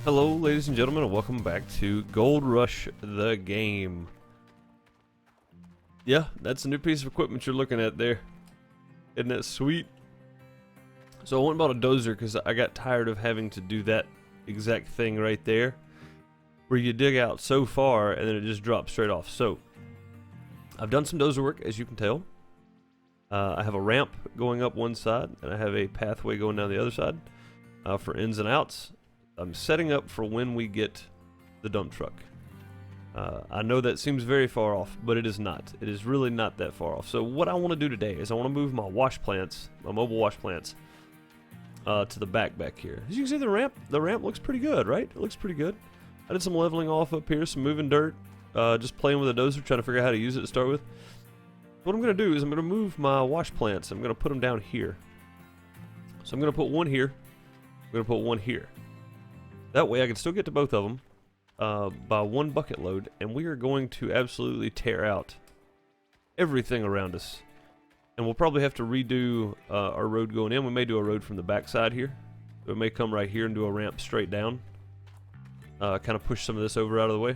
Hello ladies and gentlemen, and welcome back to Gold Rush the game. Yeah, that's a new piece of equipment you're looking at there. Isn't that sweet? So I went and bought a dozer because I got tired of having to do that exact thing right there, where you dig out so far and then it just drops straight off. So I've done some dozer work, as you can tell. I have a ramp going up one side and I have a pathway going down the other side for ins and outs. I'm setting up for when we get the dump truck. I know that seems very far off, but it is not. It is really not that far off. So what I want to do today is I want to move my wash plants, my mobile wash plants, to the back here. As you can see, the ramp looks pretty good, right? It looks pretty good. I did some leveling off up here, some moving dirt, just playing with a dozer, trying to figure out how to use it to start with. What I'm going to do is I'm going to move my wash plants. I'm going to put them down here. So I'm going to put one here. I'm going to put one here. That way I can still get to both of them by one bucket load, and we are going to absolutely tear out everything around us. And we'll probably have to redo our road going in. We may do a road from the back side here. We may come right here and do a ramp straight down. Kind of push some of this over out of the way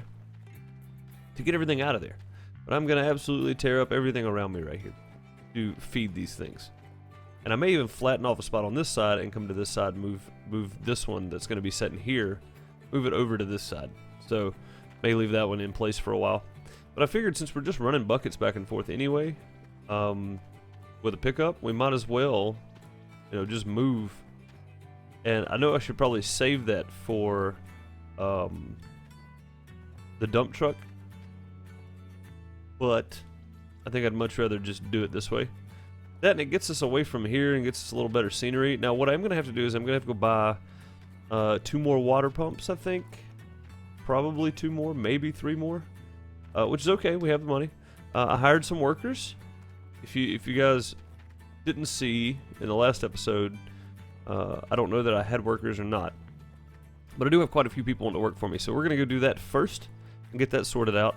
to get everything out of there. But I'm going to absolutely tear up everything around me right here to feed these things. And I may even flatten off a spot on this side and come to this side and move this one that's going to be set in here, move it over to this side. So may leave that one in place for a while. But I figured since we're just running buckets back and forth anyway, with a pickup, we might as well, just move. And I know I should probably save that for the dump truck, but I think I'd much rather just do it this way. That, and it gets us away from here and gets us a little better scenery. Now what I'm going to have to do is I'm going to have to go buy 2 more water pumps, I think. Probably 2 more, maybe 3 more. Which is okay, we have the money. I hired some workers. If you guys didn't see in the last episode, I don't know that I had workers or not. But I do have quite a few people wanting to work for me. So we're going to go do that first and get that sorted out.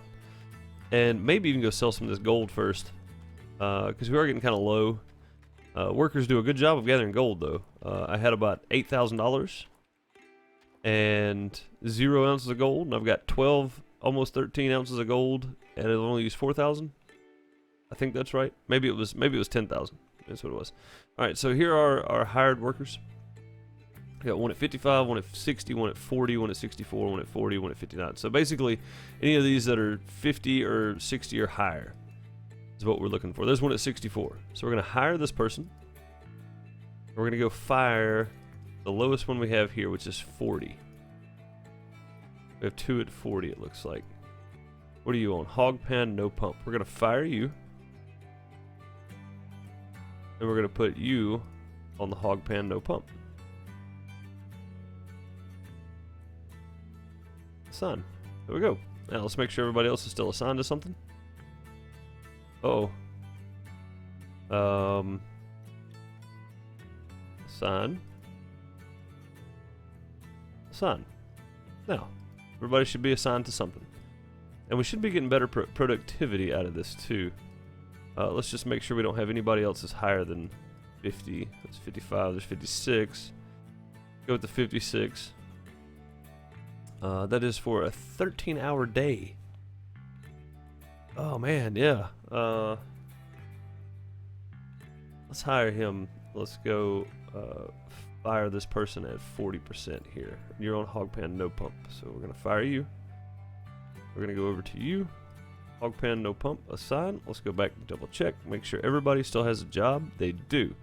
And maybe even go sell some of this gold first. Because we are getting kind of low. Workers do a good job of gathering gold, though. I had about $8,000 and 0 ounces of gold, and I've got 12, almost 13 ounces of gold, and I've only used 4,000. I think that's right. Maybe it was 10,000. That's what it was. All right, so here are our hired workers. I got one at 55, one at 60, one at 40, one at 64, one at 40, one at 59. So basically, any of these that are 50 or 60 or higher is what we're looking for. There's one at 64. So we're going to hire this person. We're going to go fire the lowest one we have here, which is 40. We have 2 at 40, it looks like. What are you on? Hog pan, no pump. We're going to fire you. And we're going to put you on the hog pan, no pump. Assign. There we go. Now let's make sure everybody else is still assigned to something. Assign. Assign. Now, everybody should be assigned to something. And we should be getting better productivity out of this too. Let's just make sure we don't have anybody else that's higher than 50. That's 55, there's 56. Go with the 56. That is for a 13-hour day. Oh man, yeah. Let's hire him. Let's go fire this person at 40% here. You're on hog pan, no pump. So we're going to fire you. We're going to go over to you. Hog pan, no pump, assign. Let's go back and double check. Make sure everybody still has a job. They do.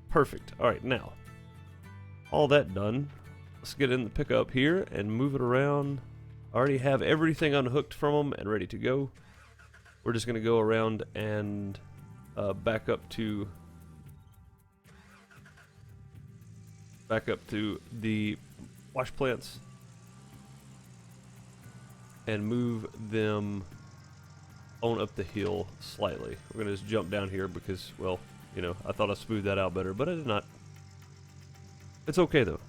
Perfect. All right, now. All that done. Let's get in the pickup here and move it around. I already have everything unhooked from them and ready to go. We're just going to go around and back up to the wash plants and move them on up the hill slightly. We're going to just jump down here because, well, I thought I smoothed that out better, but I did not. It's okay though.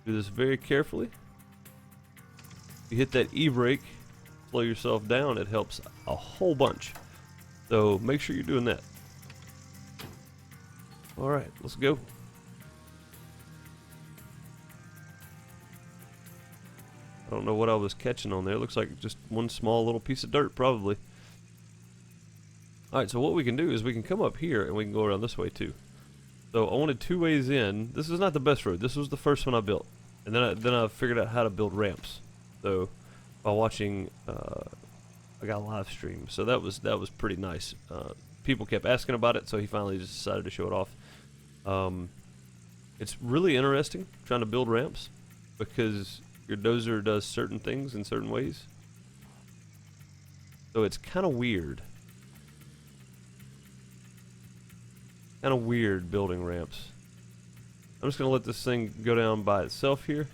Do this very carefully. You hit that e-brake, slow yourself down, it helps a whole bunch. So make sure you're doing that. Alright, let's go. don't know what I was catching on there. It looks like just one small little piece of dirt, probably. Alright, so what we can do is we can come up here and we can go around this way too. So I wanted 2 ways in. This is not the best road. This was the first one I built. And then I figured out how to build ramps. So by watching, I got a live stream. So that was pretty nice. People kept asking about it, so he finally just decided to show it off. It's really interesting trying to build ramps because your dozer does certain things in certain ways. So it's kind of weird. Kind of weird building ramps. I'm just going to let this thing go down by itself here.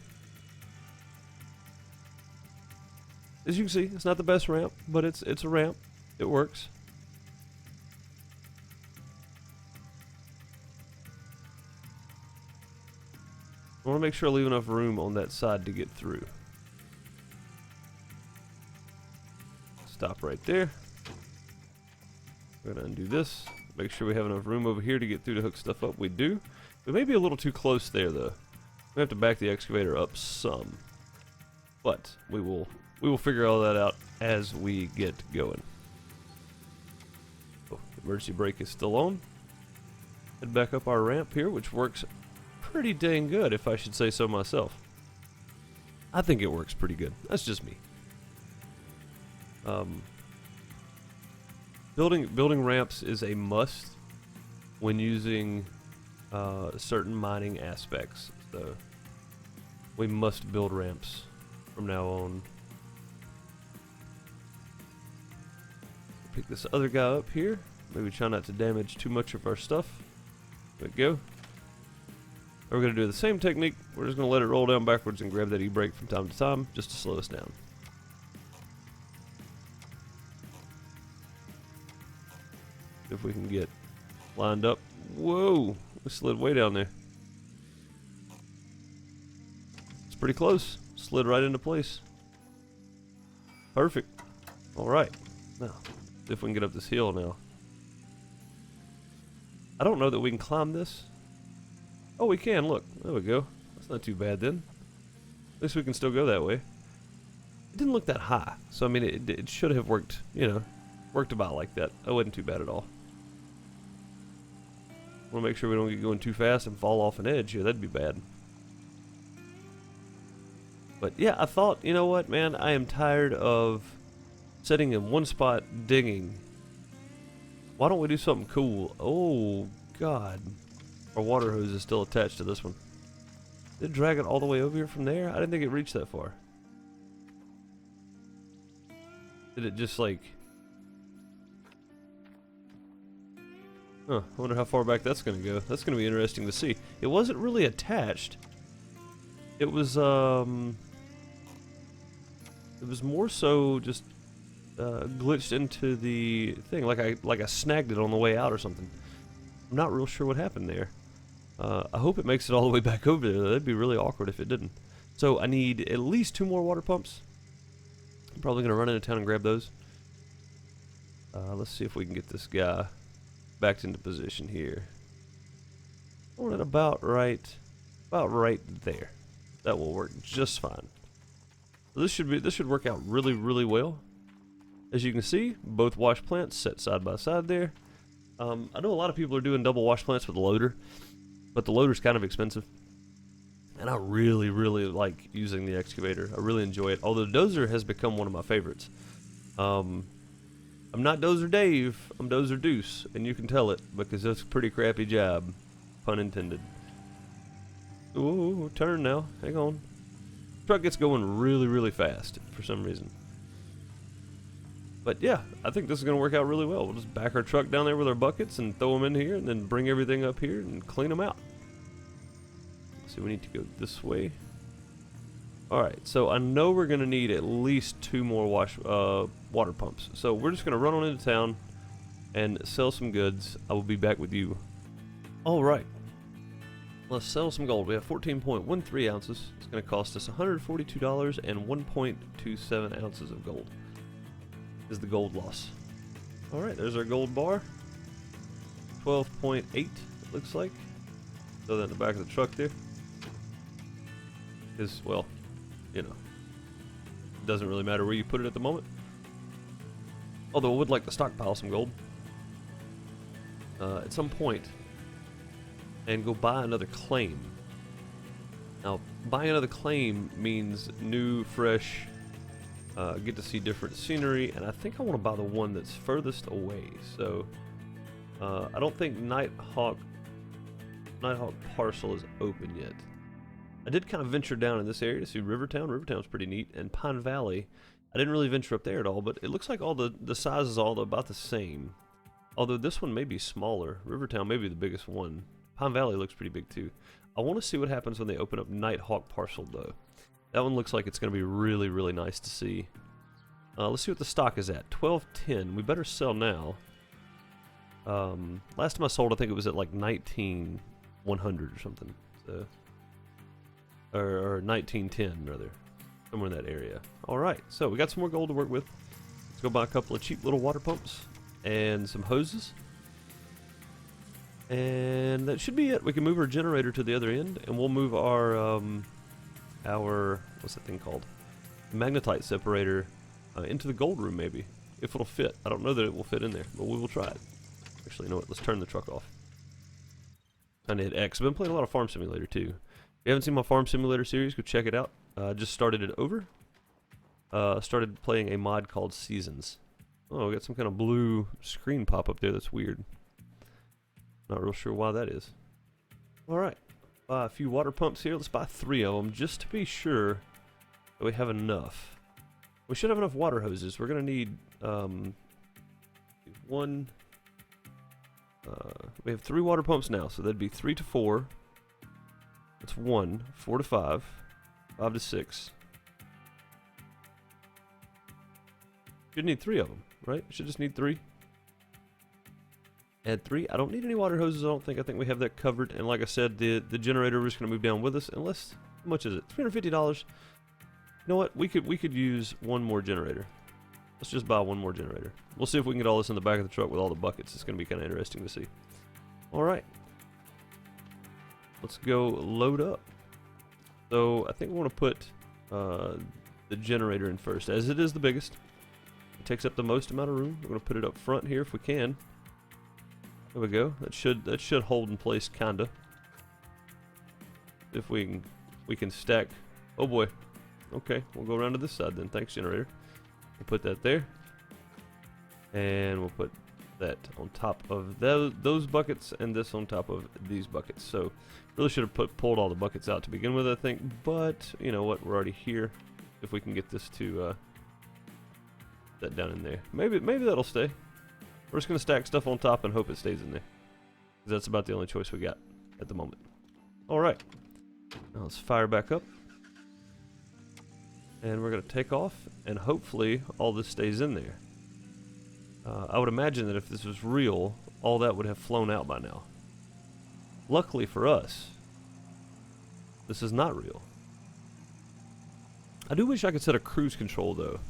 As you can see, it's not the best ramp, but it's a ramp. It works. I want to make sure I leave enough room on that side to get through. Stop right there. We're going to undo this. Make sure we have enough room over here to get through to hook stuff up. We do. We may be a little too close there, though. We have to back the excavator up some. But we will figure all that out as we get going. Oh, emergency brake is still on. Head back up our ramp here, which works pretty dang good, if I should say so myself. I think it works pretty good. That's just me. Building ramps is a must when using certain mining aspects. So we must build ramps from now on. Pick this other guy up here. Maybe try not to damage too much of our stuff. There we go. We're going to do the same technique. We're just going to let it roll down backwards and grab that e-brake from time to time just to slow us down. If we can get lined up. Whoa! We slid way down there. It's pretty close. Slid right into place. Perfect. Alright. Now, see if we can get up this hill now. I don't know that we can climb this. Oh, we can. Look. There we go. That's not too bad then. At least we can still go that way. It didn't look that high. So, I mean, it should have worked, you know, worked about like that. That wasn't too bad at all. Want to make sure we don't get going too fast and fall off an edge here. That'd be bad. But yeah, I thought, you know what, man, I am tired of sitting in one spot digging. Why don't we do something cool? Oh, God. Our water hose is still attached to this one. Did it drag it all the way over here from there? I didn't think it reached that far. Did it just like... Huh, I wonder how far back that's going to go. That's going to be interesting to see. It wasn't really attached. It was more so just glitched into the thing, like I snagged it on the way out or something. I'm not real sure what happened there. I hope it makes it all the way back over there. That'd be really awkward if it didn't. So I need at least 2 more water pumps. I'm probably going to run into town and grab those. Let's see if we can get this guy backed into position here. I want it about right there. That will work just fine. So this should work out really, really well. As you can see, both wash plants set side by side there. I know a lot of people are doing double wash plants with the loader, but the loader's kind of expensive. And I really, really like using the excavator. I really enjoy it. Although dozer has become one of my favorites. I'm not Dozer Dave, I'm Dozer Deuce, and you can tell it because it's a pretty crappy job, pun intended. Ooh, turn now, hang on. Truck gets going really, really fast for some reason. But yeah, I think this is going to work out really well. We'll just back our truck down there with our buckets and throw them in here and then bring everything up here and clean them out. So we need to go this way. Alright, so I know we're going to need at least 2 more water pumps. So we're just going to run on into town and sell some goods. I will be back with you. Alright, let's sell some gold. We have 14.13 ounces. It's going to cost us $142 and 1.27 ounces of gold is the gold loss. Alright, there's our gold bar. 12.8 it looks like. Throw that in the back of the truck there. Because, well, you know, doesn't really matter where you put it at the moment. Although I would like to stockpile some gold at some point and go buy another claim. Now, buying another claim means new, fresh, get to see different scenery, and I think I want to buy the one that's furthest away. So, I don't think Nighthawk Parcel is open yet. I did kind of venture down in this area to see Rivertown. Rivertown's pretty neat, and Pine Valley. I didn't really venture up there at all, but it looks like all the size is all about the same. Although this one may be smaller. Rivertown may be the biggest one. Pine Valley looks pretty big too. I want to see what happens when they open up Nighthawk Parcel though. That one looks like it's going to be really, really nice to see. Let's see what the stock is at. 1210. We better sell now. Last time I sold, I think it was at like 19,100 or something. So, or 1910 rather, somewhere in that area. All right, so we got some more gold to work with. Let's go buy a couple of cheap little water pumps and some hoses. And that should be it. We can move our generator to the other end, and we'll move our what's that thing called? Magnetite separator into the gold room maybe, if it'll fit. I don't know that it will fit in there, but we will try it. Actually, you know what? Let's turn the truck off. Time to hit X. I've been playing a lot of Farm Simulator too. If you haven't seen my Farm Simulator series, go check it out. Just started it over. Started playing a mod called Seasons. Oh, we got some kind of blue screen pop up there. That's weird. Not real sure why that is. Alright, buy a few water pumps here. Let's buy 3 of them just to be sure that we have enough. We should have enough water hoses. We're going to need one. We have 3 water pumps now, so that'd be 3 to 4. That's 1, 4 to 5, 5 to 6. Should need 3 of them, right? Should just need 3. Add 3. I don't need any water hoses, I don't think. I think we have that covered. And like I said, the generator is going to move down with us. Unless, how much is it? $350. You know what? We could use one more generator. Let's just buy one more generator. We'll see if we can get all this in the back of the truck with all the buckets. It's going to be kind of interesting to see. Alright. Let's go load up. So I think we want to put the generator in first, as it is the biggest. It takes up the most amount of room. We're going to put it up front here if we can. There we go. That should hold in place kinda. If we can stack. Oh boy. Okay, we'll go around to this side then. Thanks, generator. We'll put that there, and we'll put that on top of those buckets, and this on top of these buckets. So really should have pulled all the buckets out to begin with, I think. But you know what? We're already here. If we can get this to that down in there, maybe that'll stay. We're just going to stack stuff on top and hope it stays in there. Because that's about the only choice we got at the moment. Alright. Now let's fire back up. And we're going to take off. And hopefully all this stays in there. I would imagine that if this was real, all that would have flown out by now. Luckily for us, this is not real. I do wish I could set a cruise control though.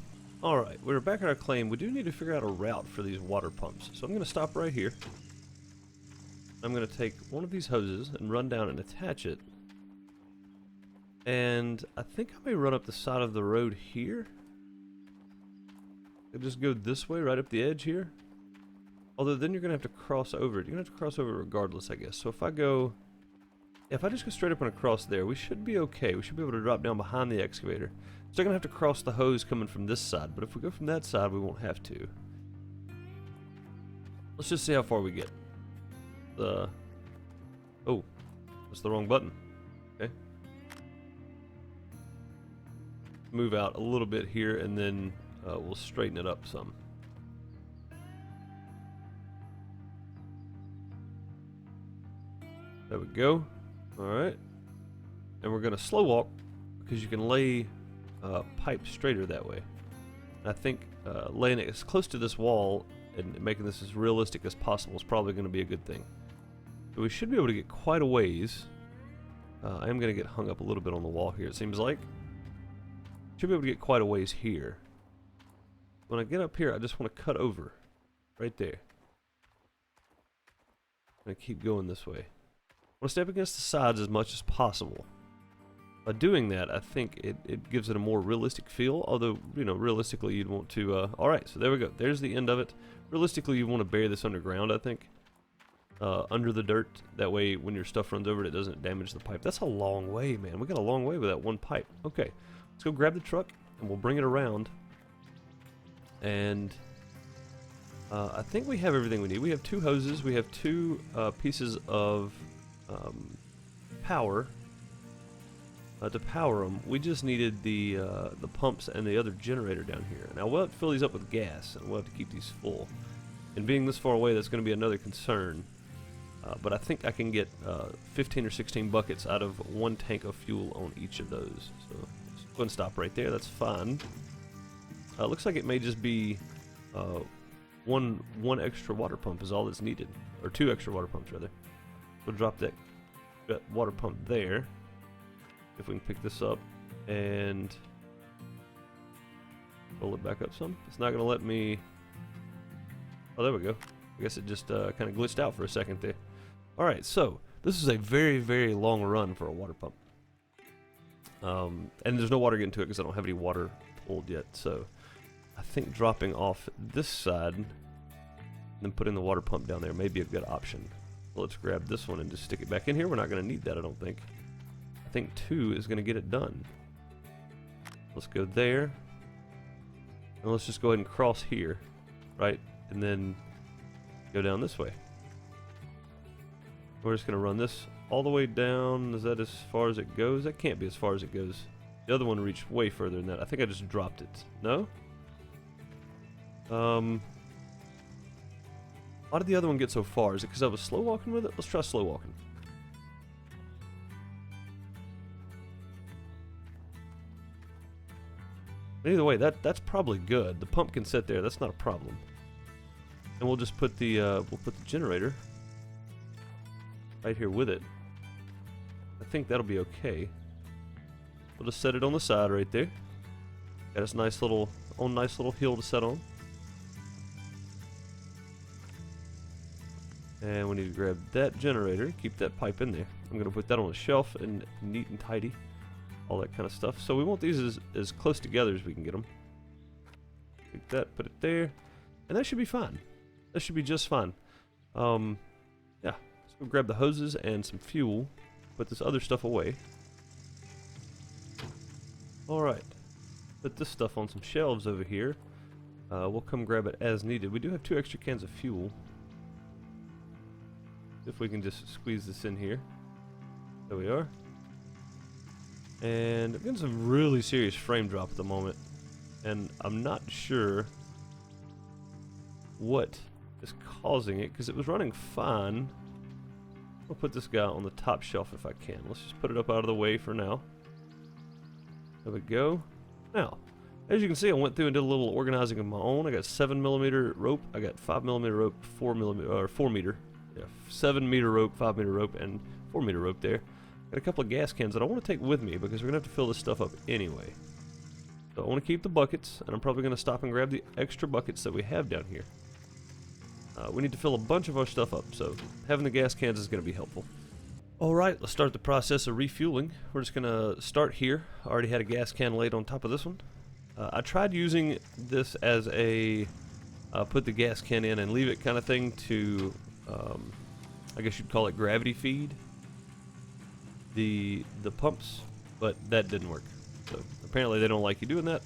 Alright, we're back at our claim. We do need to figure out a route for these water pumps. So I'm going to stop right here. I'm going to take one of these hoses and run down and attach it. And I think I may run up the side of the road here. I'll just go this way, right up the edge here. Although then you're going to have to cross over it. You're going to have to cross over regardless, I guess. So if I go... if I just go straight up and across there, we should be okay. We should be able to drop down behind the excavator. Still going to have to cross the hose coming from this side, but if we go from that side, we won't have to. Let's just see how far we get. Oh, that's the wrong button. Okay. Move out a little bit here, and then we'll straighten it up some. There we go. Alright. And we're going to slow walk, because you can lay pipe straighter that way. And I think laying it as close to this wall and making this as realistic as possible is probably going to be a good thing. So we should be able to get quite a ways. I am going to get hung up a little bit on the wall here, it seems like. Should be able to get quite a ways here. When I get up here, I just want to cut over. Right there. I'm going to keep going this way. I want to stay up against the sides as much as possible. By doing that, I think it gives it a more realistic feel, although, you know, realistically you'd want to, alright, so there we go. There's the end of it. Realistically, you want to bury this underground, I think. Under the dirt. That way, when your stuff runs over it, it doesn't damage the pipe. That's a long way, man. We got a long way with that one pipe. Okay, let's go grab the truck, and we'll bring it around. And I think we have everything we need. We have 2 hoses. We have 2 pieces of power. To power them, we just needed the pumps and the other generator down here. Now we'll have to fill these up with gas, and we'll have to keep these full. And being this far away, that's going to be another concern. But I think I can get 15 or 16 buckets out of 1 tank of fuel on each of those. So let's go and stop right there. That's fine. Looks like it may just be one extra water pump is all that's needed, or 2 extra water pumps rather. We'll drop that water pump there. If we can pick this up and roll it back up some. It's not going to let me. Oh, there we go. I guess it just kind of glitched out for a second there. Alright, so this is a very, very long run for a water pump. And there's no water getting to it because I don't have any water pulled yet. So I think dropping off this side and then putting the water pump down there may be a good option. So let's grab this one and just stick it back in here. We're not going to need that, I don't think. I think 2 is going to get it done. Let's go there. And let's just go ahead and cross here, right? And then go down this way. We're just going to run this all the way down. Is that as far as it goes? That can't be as far as it goes. The other one reached way further than that. I think I just dropped it. No? Why did the other one get so far? Is it because I was slow walking with it? Let's try slow walking. Either way, that's probably good. The pump can sit there. That's not a problem. And we'll just put the generator right here with it. I think that'll be okay. We'll just set it on the side right there. Got us nice little hill to set on. And we need to grab that generator. Keep that pipe in there. I'm gonna put that on a shelf and neat and tidy. All that kind of stuff. So we want these as close together as we can get them. Take that, put it there, and that should be fine. That should be just fine. Yeah. So we'll grab the hoses and some fuel. Put this other stuff away. All right. Put this stuff on some shelves over here. We'll come grab it as needed. We do have 2 extra cans of fuel. If we can just squeeze this in here. There we are. And I'm getting some really serious frame drop at the moment, and I'm not sure what is causing it because it was running fine. I'll put this guy on the top shelf if I can. Let's just put it up out of the way for now. There we go. Now, as you can see, I went through and did a little organizing of my own. I got 7mm rope. I got 5mm rope, 4 meter. Yeah, 7-meter rope, 5-meter rope, and 4-meter rope there. Got a couple of gas cans that I want to take with me because we're going to have to fill this stuff up anyway. So I want to keep the buckets, and I'm probably going to stop and grab the extra buckets that we have down here. We need to fill a bunch of our stuff up, so having the gas cans is going to be helpful. Alright, let's start the process of refueling. We're just going to start here. I already had a gas can laid on top of this one. I tried using this as a put the gas can in and leave it kind of thing to, I guess you'd call it gravity feed the pumps, but that didn't work. So apparently they don't like you doing that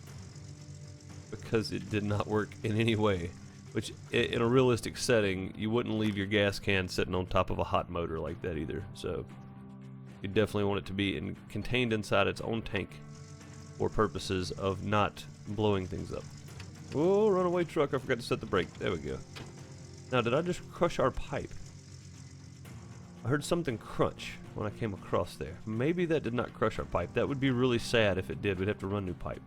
because it did not work in any way. Which, in a realistic setting, you wouldn't leave your gas can sitting on top of a hot motor like that either. So you definitely want it to be contained inside its own tank for purposes of not blowing things up. Oh, runaway truck, I forgot to set the brake. There we go. Now, did I just crush our pipe? I heard something crunch when I came across there. Maybe that did not crush our pipe. That would be really sad if it did. We'd have to run new pipe.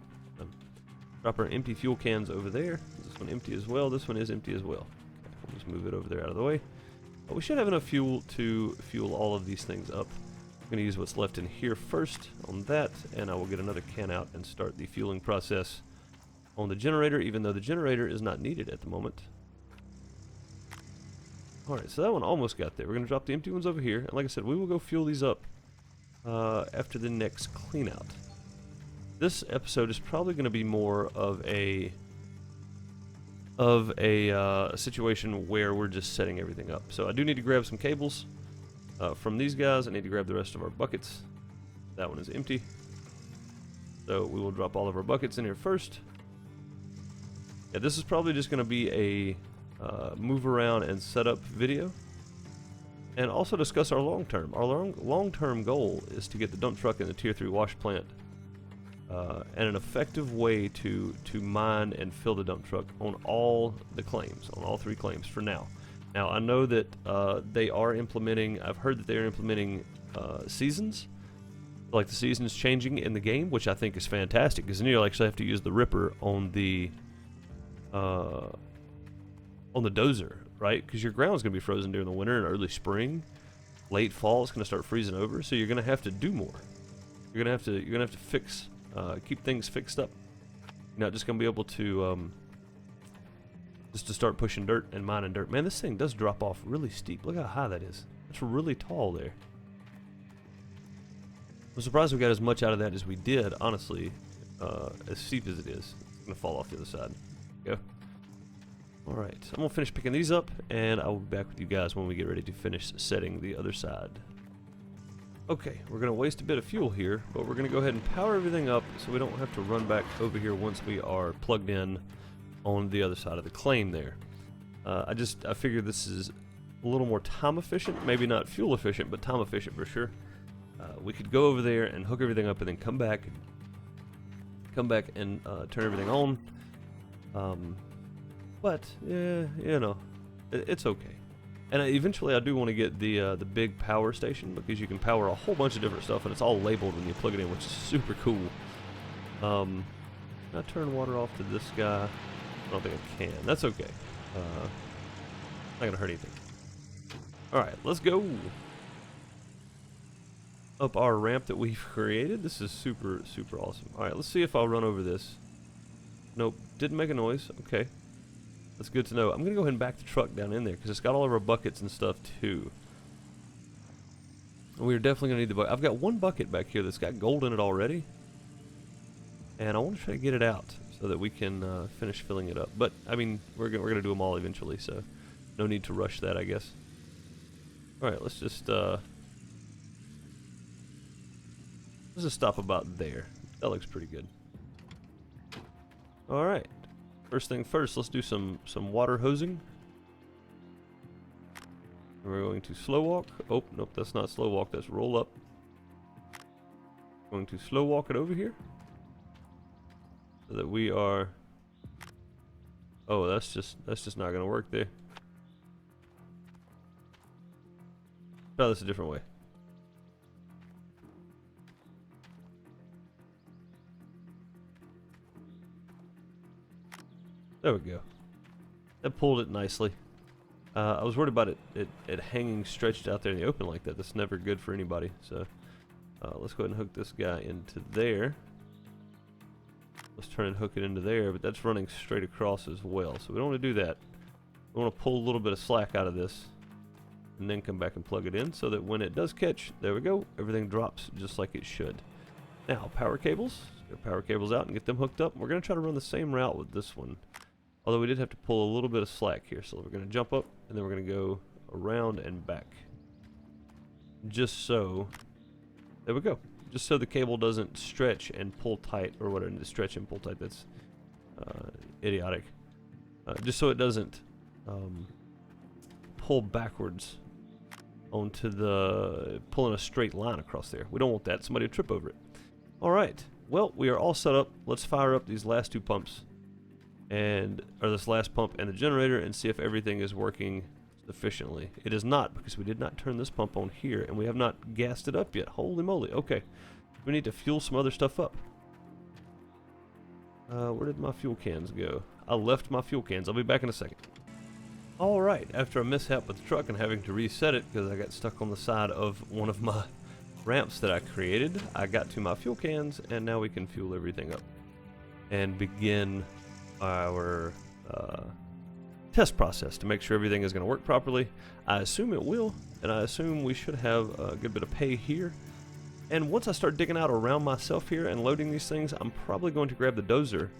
Drop our empty fuel cans over there. This one empty as well. This one is empty as well. Okay, we'll just move it over there out of the way. But we should have enough fuel to fuel all of these things up. I'm going to use what's left in here first on that, and I will get another can out and start the fueling process on the generator, even though the generator is not needed at the moment. Alright, so that one almost got there. We're going to drop the empty ones over here, and like I said, we will go fuel these up after the next clean out. This episode is probably going to be more of a situation where we're just setting everything up. So I do need to grab some cables from these guys. I need to grab the rest of our buckets. That one is empty. So we will drop all of our buckets in here first. Yeah, this is probably just going to be a move around and setup video. And also discuss our long-term. Our long-term goal is to get the dump truck in the Tier 3 wash plant. And an effective way to mine and fill the dump truck on all the claims, on all 3 claims for now. Now, I know that they are implementing, I've heard that they are implementing seasons. Like the seasons changing in the game, which I think is fantastic, because then you'll actually have to use the ripper on the dozer, right? Because your ground's going to be frozen during the winter and early spring. Late fall, it's going to start freezing over, so you're going to have to do more. You're going to have to fix, keep things fixed up. You're not just going to be able to just to start pushing dirt and mining dirt. Man, this thing does drop off really steep. Look how high that is. It's really tall there. I'm surprised we got as much out of that as we did, honestly. As steep as it is, it's going to fall off the other side. Go. Alright, I'm going to finish picking these up, and I will be back with you guys when we get ready to finish setting the other side. Okay, we're going to waste a bit of fuel here, but we're going to go ahead and power everything up so we don't have to run back over here once we are plugged in on the other side of the claim there. I figured this is a little more time efficient, maybe not fuel efficient, but time efficient for sure. We could go over there and hook everything up and then come back and turn everything on. But yeah, you know, it's okay. And eventually I do want to get the big power station, because you can power a whole bunch of different stuff and it's all labeled when you plug it in, which is super cool. Can I turn water off to this guy? I don't think I can. That's okay. Not gonna hurt anything. Alright, let's go up our ramp that we've created. This is super, super awesome. Alright, let's see if I'll run over this. Nope, didn't make a noise. Okay. That's good to know. I'm going to go ahead and back the truck down in there, because it's got all of our buckets and stuff too. And we're definitely going to need the bucket. I've got one bucket back here that's got gold in it already. And I want to try to get it out so that we can finish filling it up. But, I mean, we're going to do them all eventually, so no need to rush that, I guess. Alright, let's just stop about there. That looks pretty good. Alright. First thing first, let's do some water hosing. And we're going to slow walk. Oh, nope, that's not slow walk, that's roll up. Going to slow walk it over here. So that we are... Oh, that's just not going to work there. Try this a different way. There we go. That pulled it nicely. I was worried about it hanging stretched out there in the open like that. That's never good for anybody. So let's go ahead and hook this guy into there. Let's turn and hook it into there, but that's running straight across as well. So we don't want to do that. We want to pull a little bit of slack out of this and then come back and plug it in so that when it does catch, there we go, everything drops just like it should. Now, power cables. Let's get power cables out and get them hooked up. We're going to try to run the same route with this one. Although we did have to pull a little bit of slack here, so we're going to jump up, and then we're going to go around and back. Just so, there we go. Just so the cable doesn't stretch and pull tight, or whatever, stretch and pull tight, that's idiotic. Just so it doesn't pull backwards onto pulling a straight line across there. We don't want that. Somebody will trip over it. Alright, well, we are all set up. Let's fire up these last 2 pumps. Or this last pump and the generator, and see if everything is working sufficiently. It is not, because we did not turn this pump on here, and we have not gassed it up yet. Holy moly. Okay. We need to fuel some other stuff up. Where did my fuel cans go? I left my fuel cans. I'll be back in a second. Alright, after a mishap with the truck and having to reset it because I got stuck on the side of one of my ramps that I created, I got to my fuel cans, and now we can fuel everything up and begin our test process to make sure everything is going to work properly. I assume it will, and I assume we should have a good bit of pay here. And once I start digging out around myself here and loading these things, I'm probably going to grab the dozer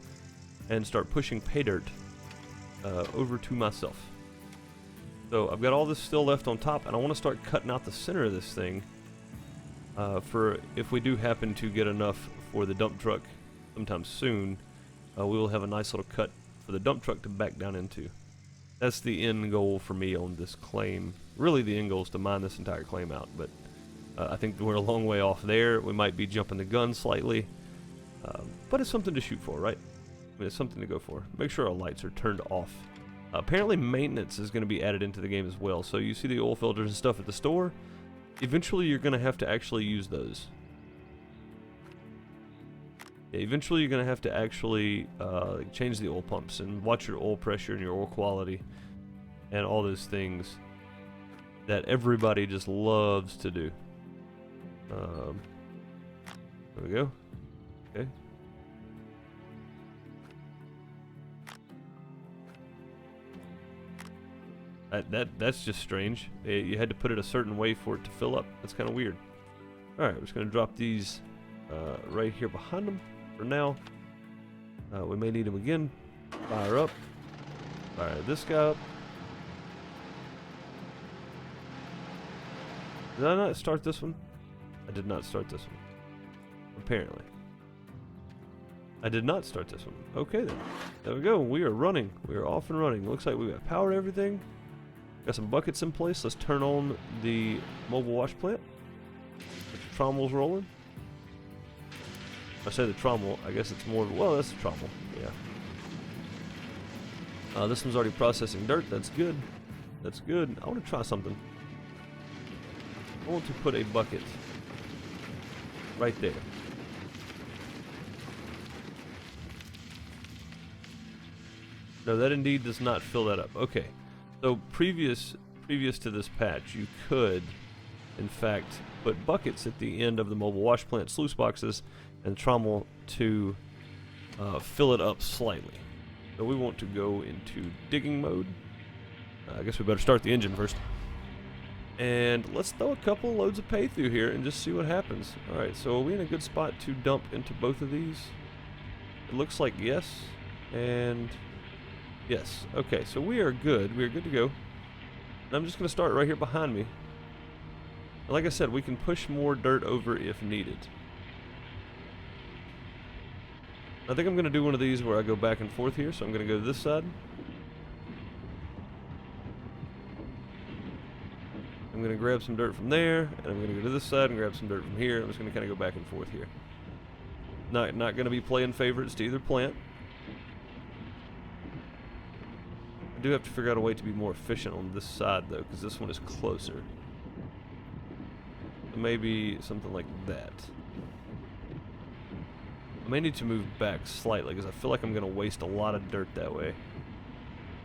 and start pushing pay dirt over to myself. So I've got all this still left on top, and I want to start cutting out the center of this thing for if we do happen to get enough for the dump truck sometime soon, we will have a nice little cut for the dump truck to back down into. That's the end goal for me on this claim. Really the end goal is to mine this entire claim out, but I think we're a long way off there. We might be jumping the gun slightly, but it's something to shoot for, right? I mean, it's something to go for. Make sure our lights are turned off. Apparently maintenance is going to be added into the game as well. So you see the oil filters and stuff at the store. Eventually you're going to have to actually use those. Yeah, eventually you're going to have to actually change the oil pumps and watch your oil pressure and your oil quality and all those things that everybody just loves to do. There we go. Okay. That's just strange. You had to put it a certain way for it to fill up. That's kind of weird. Alright, we're just going to drop these right here behind them for now. We may need them again. Fire up. Fire this guy up. Did I not start this one? I did not start this one. Apparently. I did not start this one. Okay then. There we go. We are running. We are off and running. Looks like we got power to everything. Got some buckets in place. Let's turn on the mobile wash plant. Get the trommels rolling. I say the trommel. I guess it's more of, well, that's the trommel. Yeah. This one's already processing dirt. That's good. That's good. I want to try something. I want to put a bucket right there. No, that indeed does not fill that up. Okay. So previous to this patch, you could, in fact, put buckets at the end of the mobile wash plant sluice boxes and trommel to fill it up slightly. So we want to go into digging mode. I guess we better start the engine first. And let's throw a couple loads of pay through here and just see what happens. Alright, so are we in a good spot to dump into both of these? It looks like yes, and yes. Okay, so we are good. We are good to go. And I'm just going to start right here behind me. And like I said, we can push more dirt over if needed. I think I'm going to do one of these where I go back and forth here, so I'm going to go to this side. I'm going to grab some dirt from there, and I'm going to go to this side and grab some dirt from here. I'm just going to kind of go back and forth here. Not going to be playing favorites to either plant. I do have to figure out a way to be more efficient on this side, though, because this one is closer. So maybe something like that. I may need to move back slightly, because I feel like I'm going to waste a lot of dirt that way.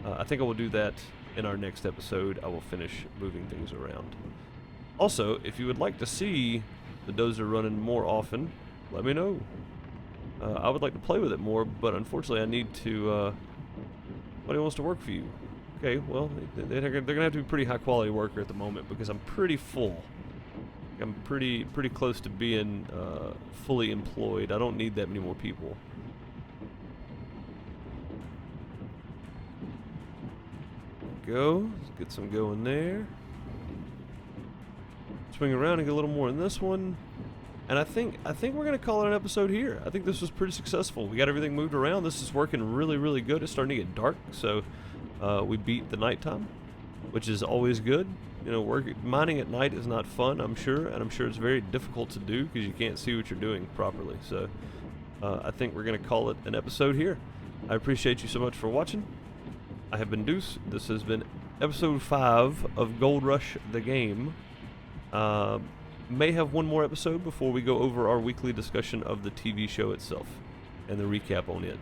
I think I will do that in our next episode. I will finish moving things around. Also, if you would like to see the dozer running more often, let me know. I would like to play with it more, but unfortunately I need to... Nobody wants to work for you. Okay, well, they're going to have to be a pretty high quality worker at the moment because I'm pretty full. I'm pretty close to being fully employed. I don't need that many more people. Go. Let's get some going there. Swing around and get a little more in this one. And I think we're gonna call it an episode here. I think this was pretty successful. We got everything moved around. This is working really good. It's starting to get dark, so we beat the nighttime, which is always good. You know, mining at night is not fun, I'm sure, and I'm sure it's very difficult to do because you can't see what you're doing properly. So I think we're gonna call it an episode here. I appreciate you so much for watching. I have been Deuce. This has been episode 5 of Gold Rush the game. May have one more episode before we go over our weekly discussion of the TV show itself and the recap on it.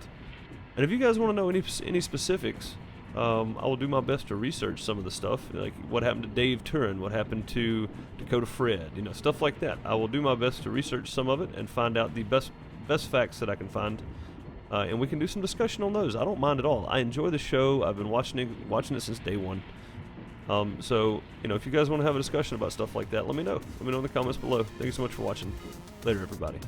And if you guys want to know any specifics, I will do my best to research some of the stuff, like what happened to Dave Turin, what happened to Dakota Fred, you know, stuff like that. I will do my best to research some of it and find out the best facts that I can find. And we can do some discussion on those. I don't mind at all. I enjoy the show. I've been watching it since day one. So, you know, if you guys want to have a discussion about stuff like that, let me know. Let me know in the comments below. Thank you so much for watching. Later, everybody.